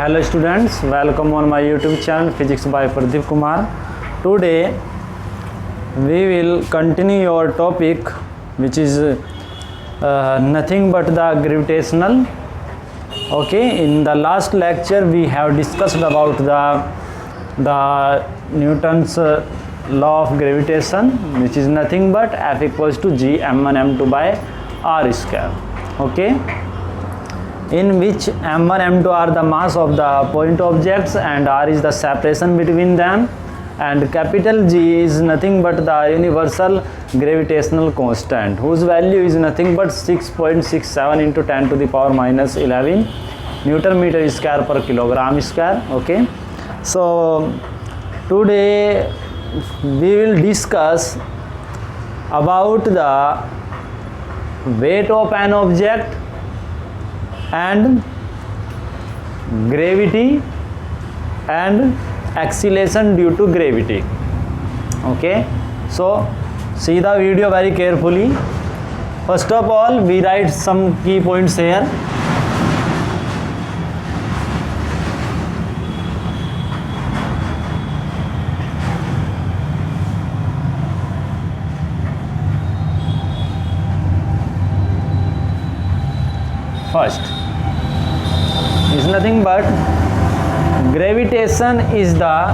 Hello students, welcome on my YouTube channel Physics by Pradeep Kumar. Today we will continue our topic which is nothing but the gravitational. Okay, in the last lecture we have discussed about the Newton's law of gravitation, which is nothing but F equals to G m1 m2 by r square. Okay, in which m1 m2 are the mass of the point objects and r is the separation between them, and capital G is nothing but the universal gravitational constant whose value is nothing but 6.67 into 10 to the power minus 11 Newton meter square per kilogram square. Okay, so today we will discuss about the weight of an object and gravity and acceleration due to gravity. Okay, so see the video very carefully. First of all, we write some key points here. First is nothing but gravitation is the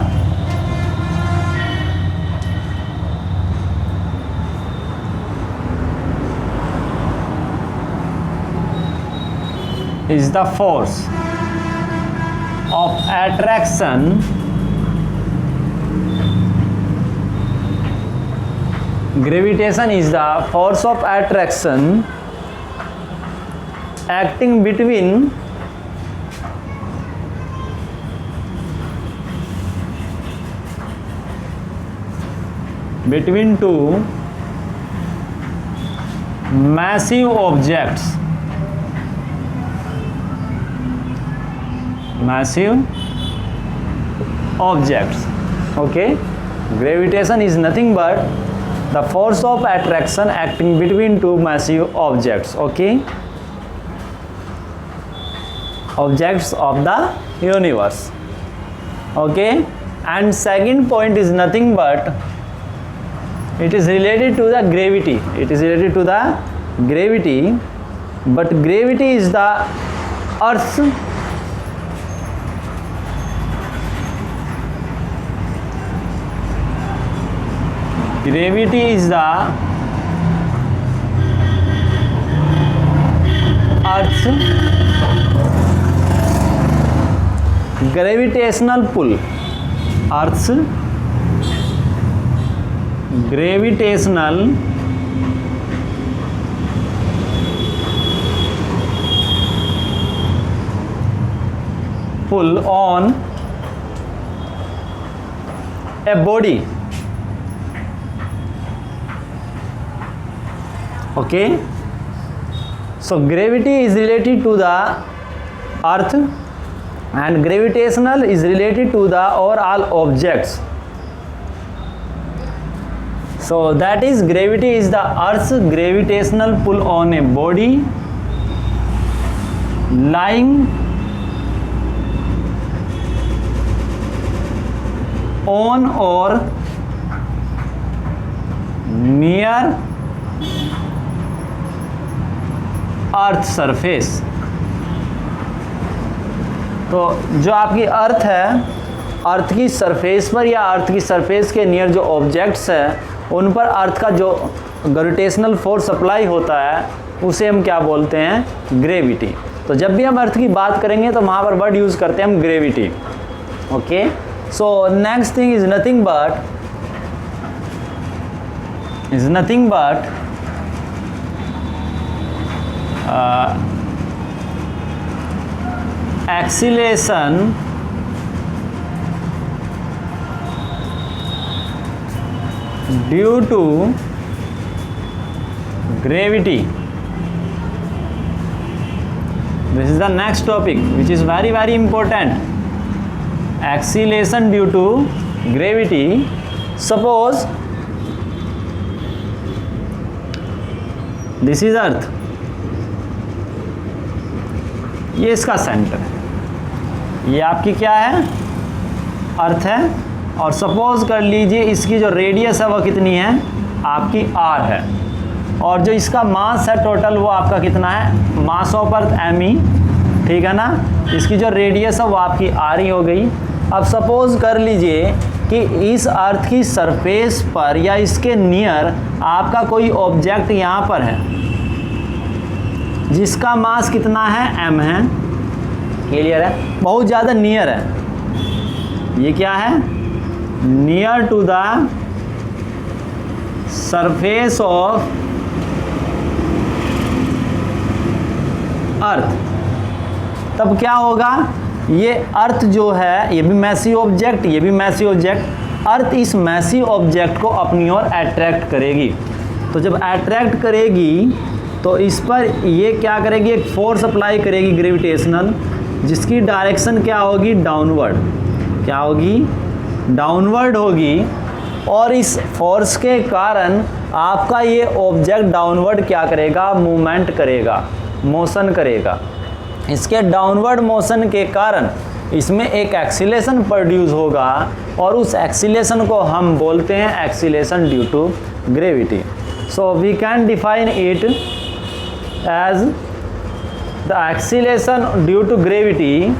force of attraction gravitation is the force of attraction acting between two massive objects. Okay, gravitation is nothing but the force of attraction acting between two massive objects. Okay, objects of the universe. Okay, and second point is nothing but it is related to the gravity. But gravity is the Earth's gravitational pull. Earth's gravitational pull on a body. Okay, so gravity is related to the earth and gravitational is related to the overall objects. So that is, gravity is the earth's gravitational pull on a body lying on or near earth surface. तो जो आपकी अर्थ है, अर्थ की surface पर या अर्थ की surface के near जो ऑब्जेक्ट्स हैं उन पर अर्थ का जो ग्रेविटेशनल फोर्स अप्लाई होता है उसे हम क्या बोलते हैं? ग्रेविटी. तो जब भी हम अर्थ की बात करेंगे तो वहाँ पर वर्ड यूज़ करते हैं हम gravity. Okay, so next thing is nothing but acceleration due to gravity. This is the next topic which is very very important. Acceleration due to gravity. Suppose this is earth, ये इसका centre है. ये आपकी क्या है, अर्थ है। और suppose कर लीजिए इसकी जो रेडियस है वो कितनी है, आपकी r है। और जो इसका मास है टोटल वो आपका कितना है, मास ऑफ अर्थ m, ठीक है ना। इसकी जो रेडियस है वो आपकी r ही हो गई। अब सपोज कर लीजिए कि इस अर्थ की सरफेस पर या इसके नियर आपका कोई ऑब्जेक्ट यहाँ पर है जिसका मास कितना है, m है। क्लियर है, बहुत ज़्यादा नियर है। ये क्या है, near to the surface of earth. तब क्या होगा, ये अर्थ जो है ये भी मैसी ऑब्जेक्ट, ये भी मैसी ऑब्जेक्ट। अर्थ इस मैसी ऑब्जेक्ट को अपनी ओर अट्रैक्ट करेगी। तो जब अट्रैक्ट करेगी तो इस पर ये क्या करेगी, एक फोर्स अप्लाई करेगी ग्रेविटेशनल, जिसकी डायरेक्शन क्या होगी, डाउनवर्ड। क्या होगी, डाउनवर्ड होगी। और इस फोर्स के कारण आपका ये ऑब्जेक्ट डाउनवर्ड क्या करेगा, मूवमेंट करेगा, मोशन करेगा। इसके डाउनवर्ड मोशन के कारण इसमें एक एक्सीलेशन प्रोड्यूस होगा और उस एक्सीलेशन को हम बोलते हैं acceleration due to gravity. So we can define it as the acceleration due to gravity,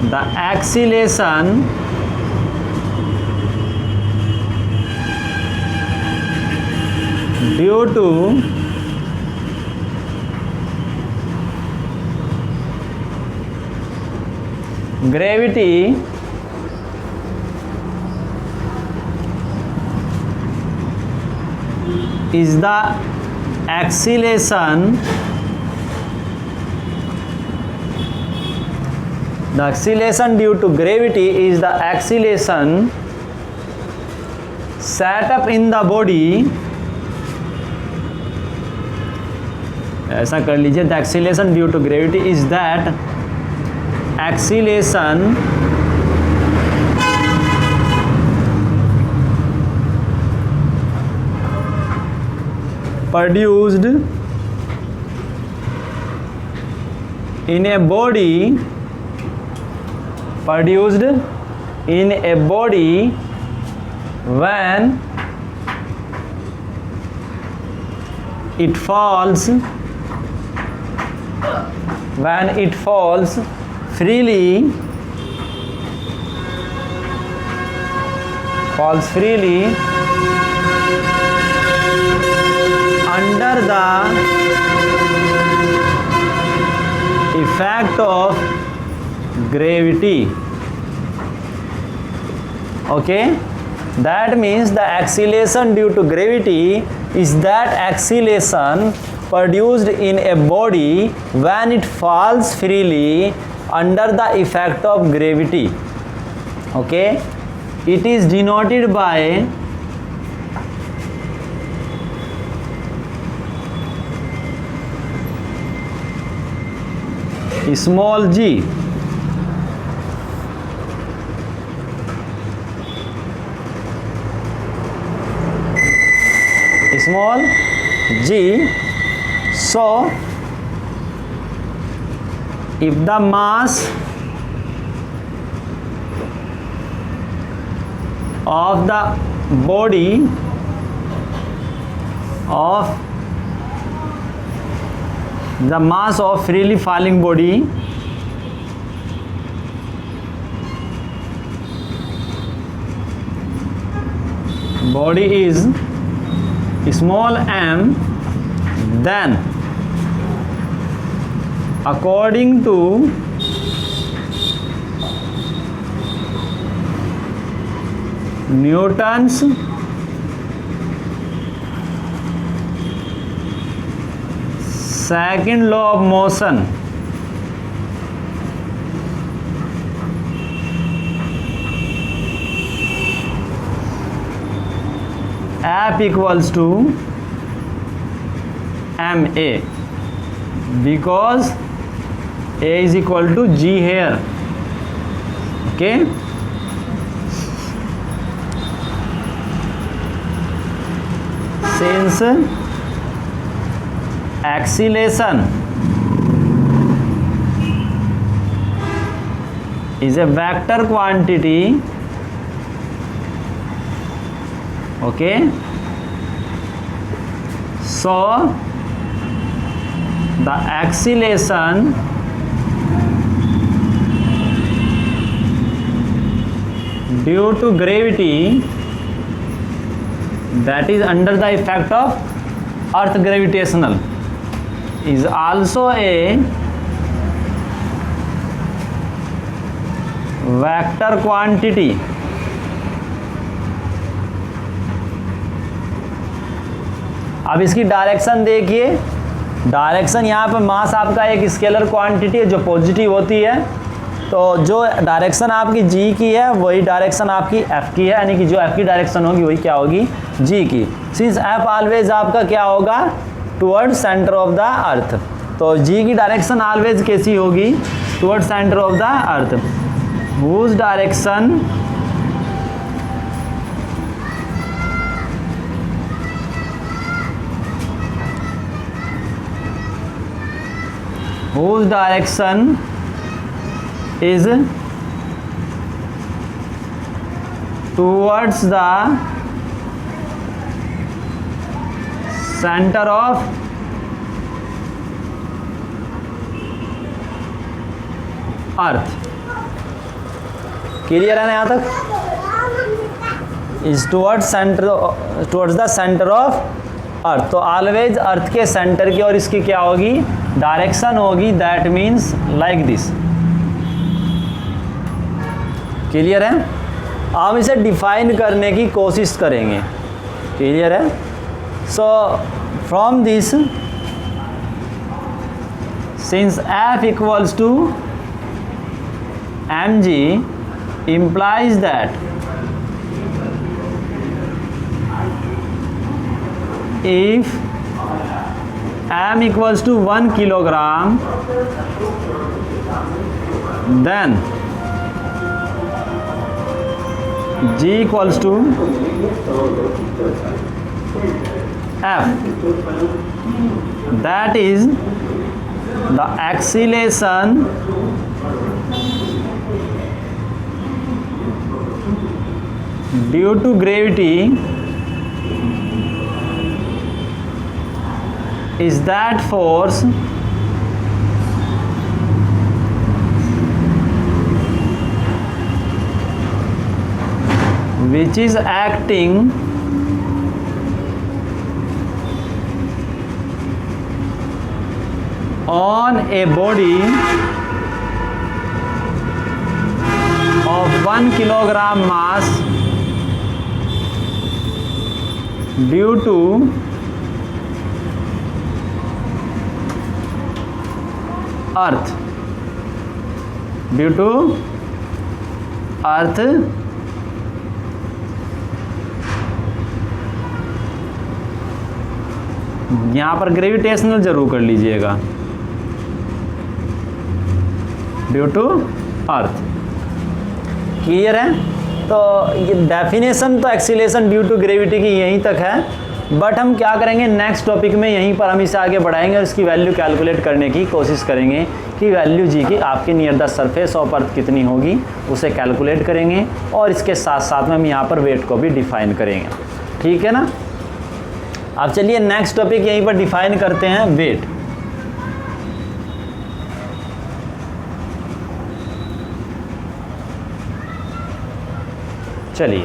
the acceleration due to gravity is the acceleration due to gravity is the acceleration set up in the body, ऐसा कर लीजिए, the acceleration due to gravity is that acceleration produced in a body when it falls freely under the effect of gravity. Okay, that means the acceleration due to gravity is that acceleration produced in a body when it falls freely under the effect of gravity. Okay, it is denoted by small g. Small g. So if the mass of the body of the mass of freely falling body is small m, then according to Newton's second law of motion, F equals to ma, because A is equal to G here. Okay, since acceleration is a vector quantity, okay, so the acceleration due to gravity, that is under the effect of earth gravitational, is also a vector quantity. अब इसकी direction देखिए, direction यहाँ पे मास आपका एक scalar quantity है जो positive होती है, तो जो डायरेक्शन आपकी जी की है वही डायरेक्शन आपकी एफ की है, यानी कि जो एफ की डायरेक्शन होगी वही क्या होगी, जी की। सिंस एफ ऑलवेज आपका क्या होगा, toward centre of the earth, तो जी की डायरेक्शन ऑलवेज कैसी होगी, toward centre of the earth, whose direction is towards the center of earth. Clear है ना यहाँ तक? Is towards the centre of earth, तो ऑलवेज अर्थ के सेंटर की और इसकी क्या होगी, डायरेक्शन होगी, that means like this. Clear है? हम इसे डिफाइन करने की कोशिश करेंगे। क्लियर है? So from this, since F equals to mg implies that if m equals to 1 kilogram, then g equals to f, that is the acceleration due to gravity is that force which is acting on a body of 1 kilogram mass due to earth, यहाँ पर gravitational जरूर कर लीजिएगा, due to earth. Clear है? तो ये definition तो acceleration due to gravity की यहीं तक है, बट हम क्या करेंगे नेक्स्ट टॉपिक में, यहीं पर हम इसे आगे बढ़ाएंगे और इसकी वैल्यू कैलकुलेट करने की कोशिश करेंगे कि वैल्यू जी की आपके नियर द सरफेस ऑफ अर्थ कितनी होगी, उसे कैलकुलेट करेंगे और इसके साथ साथ में हम यहाँ पर वेट को भी डिफाइन करेंगे। ठीक है ना? अब चलिए नेक्स्ट टॉपिक यहीं पर डिफाइन करते हैं, वेट। चलिए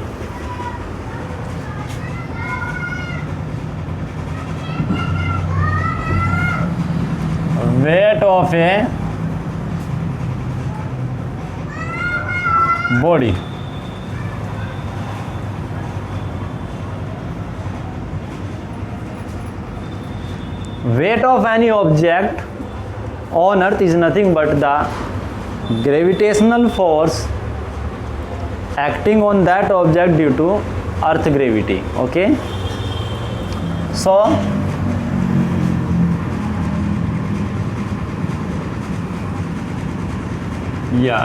weight of a body, weight of any object on earth is nothing but the gravitational force acting on that object due to earth gravity. Okay, so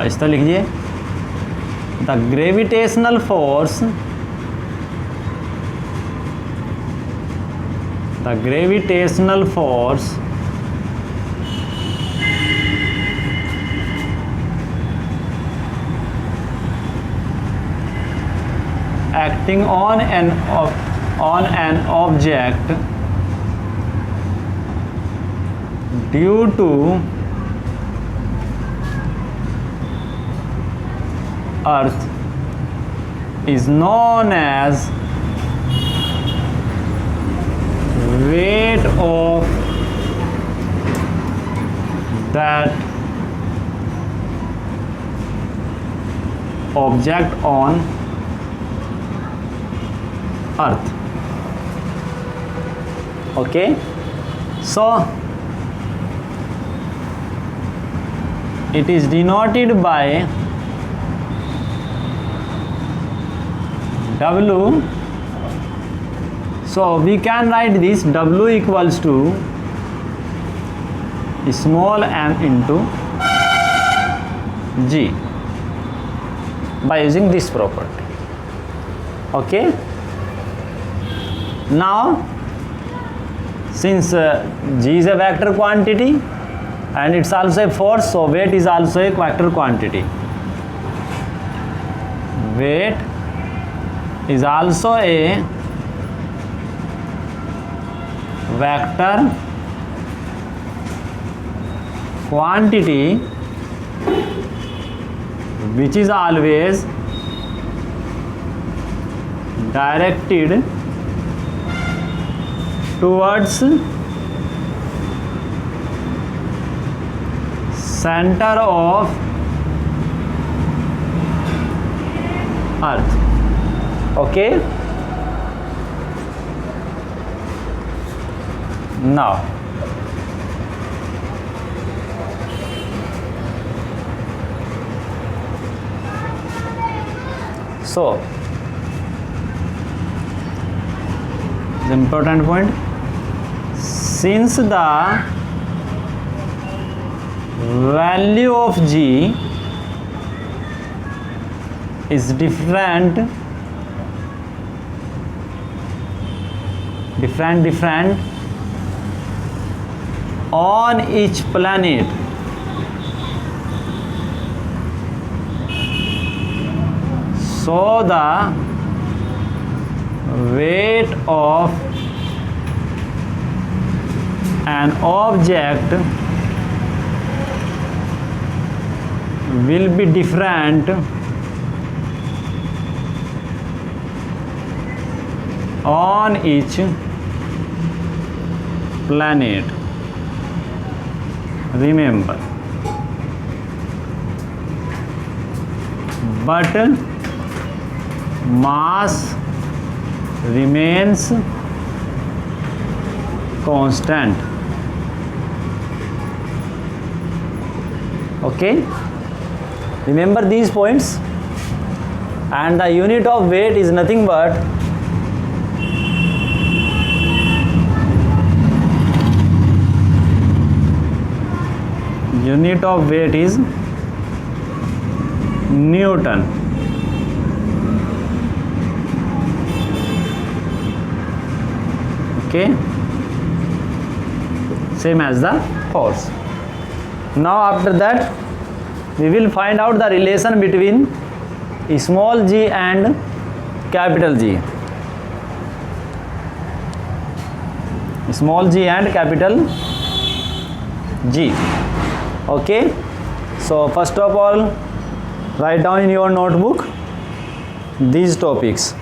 इस तरह लिखिए, the gravitational force acting on an object due to earth is known as weight of that object on earth. Okay, so it is denoted by W. So we can write this W equals to small m into G by using this property. Okay, now since G is a vector quantity and it's also a force, so weight is also a vector quantity. Weight is also a vector quantity which is always directed towards center of earth. Okay, now so the important point, since the value of G is different on each planet, so the weight of an object will be different on each planet. Remember, but mass remains constant. Okay, remember these points. And the unit of weight is nothing but unit of weight is Newton. Okay, same as the force. Now after that we will find out the relation between small g and capital G. Small g and capital G. Okay, so first of all, write down in your notebook these topics.